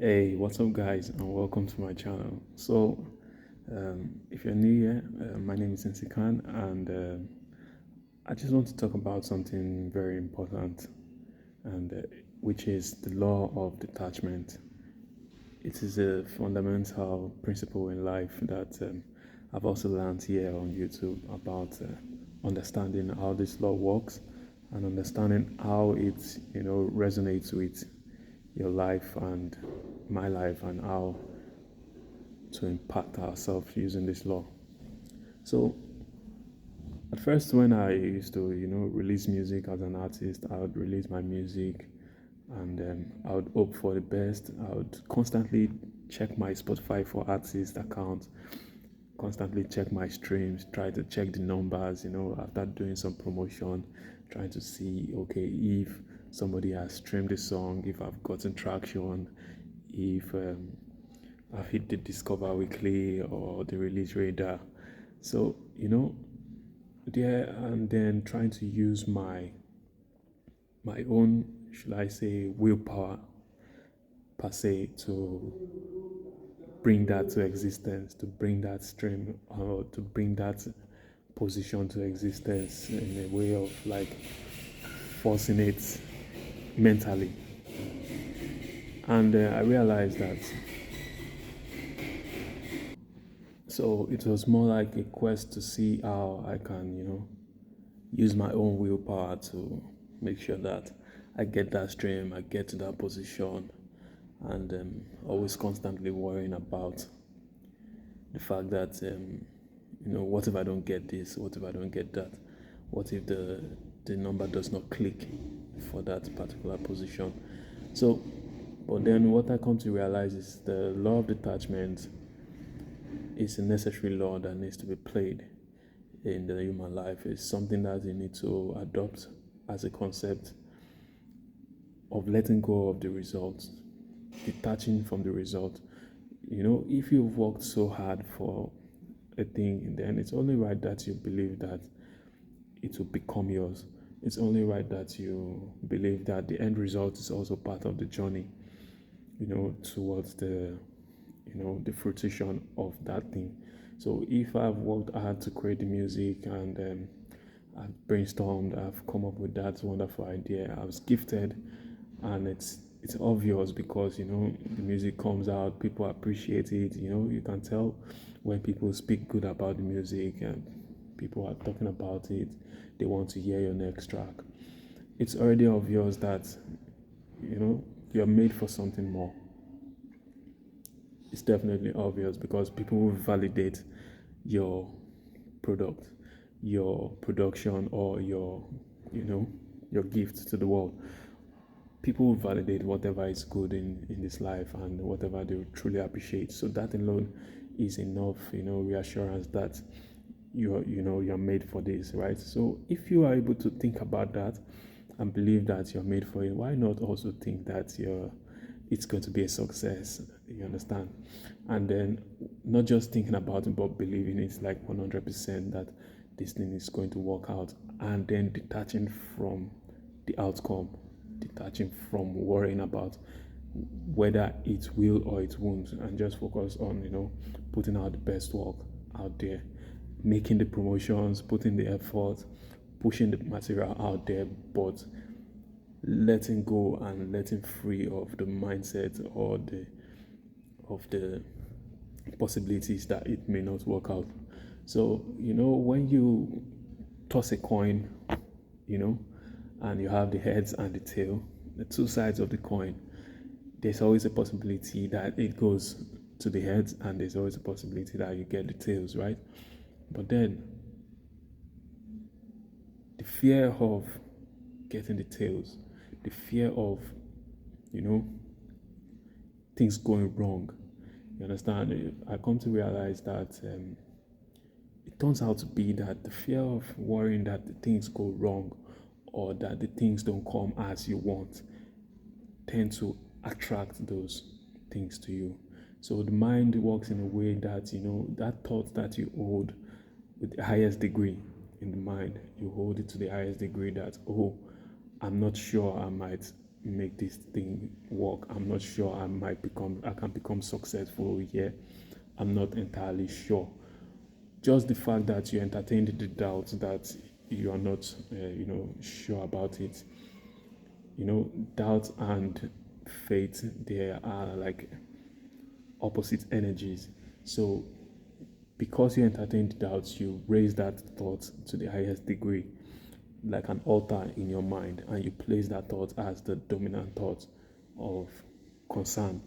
Hey, what's up, guys, and welcome to my channel. If you're new here, my name is Insikan, and I just want to talk about something very important, and which is the law of detachment. It is a fundamental principle in life that I've also learned here on YouTube about understanding how this law works and understanding how it resonates with your life and my life and how to impact ourselves using this law. So at first, when I used to release music as an artist, I would release my music and I would hope for the best. I would constantly check my Spotify for artist account, constantly check my streams, try to check the numbers, after doing some promotion, trying to see, okay, if somebody has streamed the song, if I've gotten traction, if I've hit the Discover Weekly or the Release Radar. So, there and then trying to use my own, should I say, willpower per se to bring that to existence, to bring that stream or to bring that position to existence in a way of like forcing it mentally. And I realized that so it was more like a quest to see how I can, use my own willpower to make sure that I get that stream, I get to that position, and always constantly worrying about the fact that what if I don't get this? What if I don't get that? What if the number does not click for that particular position? So, but then what I come to realize is the law of detachment is a necessary law that needs to be played in the human life. It's something that you need to adopt as a concept of letting go of the result, detaching from the result. If you've worked so hard for a thing, then it's only right that you believe that it will become yours. It's only right that you believe that the end result is also part of the journey, towards the fruition of that thing. So if I've worked hard to create the music and I've brainstormed, I've come up with that wonderful idea, I was gifted, and it's obvious because the music comes out, people appreciate it. You can tell when people speak good about the music and people are talking about it, they want to hear your next track. It's already obvious that you're made for something more. It's definitely obvious because people will validate your product, your production, or you know, your gift to the world. People will validate whatever is good in this life and whatever they truly appreciate. So that alone is enough, reassurance that you're made for this, right? So if you are able to think about that and believe that you're made for it, why not also think that it's going to be a success? You understand? And then not just thinking about it, but believing it's like 100% that this thing is going to work out, and then detaching from the outcome, detaching from worrying about whether it will or it won't, and just focus on putting out the best work out there, making the promotions, putting the effort, pushing the material out there, but letting go and letting free of the mindset or the possibilities that it may not work out. So when you toss a coin, you know and you have the heads and the tail, the two sides of the coin, there's always a possibility that it goes to the heads, and there's always a possibility that you get the tails, right? But then the fear of getting the tails, the fear of you know things going wrong, you understand? I come to realize that it turns out to be that the fear of worrying that the things go wrong or that the things don't come as you want tend to attract those things to you. So the mind works in a way that that thought that you hold with the highest degree in the mind, you hold it to the highest degree that, oh, I'm not sure I might make this thing work. I'm not sure I can become successful here. I'm not entirely sure. Just the fact that you entertained the doubt that you are not, sure about it. Doubt and faith, they are like opposite energies. So because you entertained doubts, you raise that thought to the highest degree, like an altar in your mind, and you place that thought as the dominant thought of concern.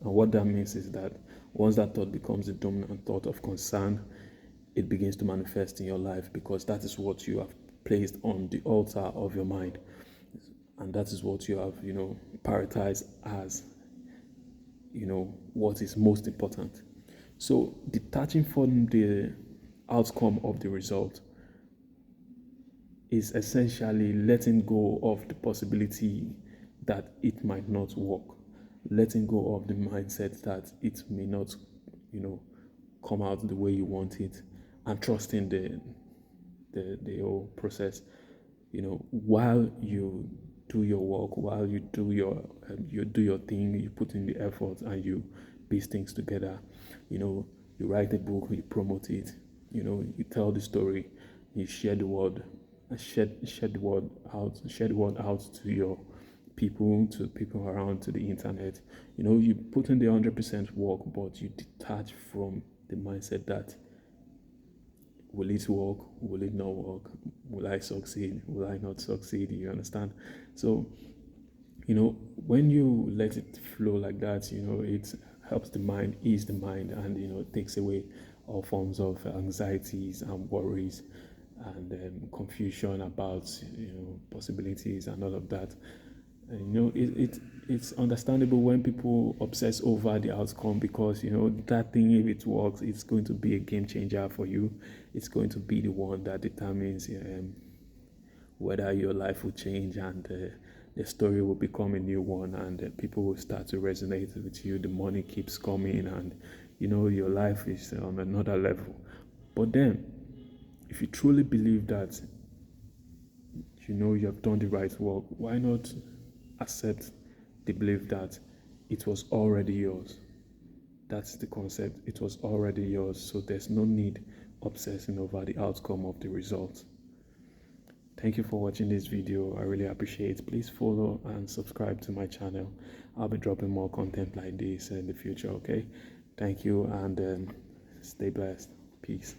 And what that means is that once that thought becomes the dominant thought of concern, it begins to manifest in your life, because that is what you have placed on the altar of your mind. And that is what you have, prioritized as, what is most important. So detaching from the outcome of the result is essentially letting go of the possibility that it might not work, letting go of the mindset that it may not, come out the way you want it, and trusting the whole process. While you do your work, while you do your thing, you put in the effort, and you piece things together. You write a book, you promote it. You tell the story, you share the word, share the word out to your people, to people around, to the internet. You put in the 100% work, but you detach from the mindset that will it work? Will it not work? Will I succeed? Will I not succeed? You understand? So, when you let it flow like that, it helps the mind, ease the mind, and, takes away all forms of anxieties and worries and confusion about, possibilities and all of that. And, it's understandable when people obsess over the outcome, because that thing, if it works, it's going to be a game changer for you. It's going to be the one that determines whether your life will change, and the story will become a new one, and people will start to resonate with you. The money keeps coming, and your life is on another level. But then, if you truly believe that you have done the right work, why not accept the belief that it was already yours? That's the concept. It was already yours, so there's no need obsessing over the outcome of the result. Thank you for watching this video. I really appreciate it. Please follow and subscribe to my channel. I'll be dropping more content like this in the future, okay? Thank you, and stay blessed. Peace.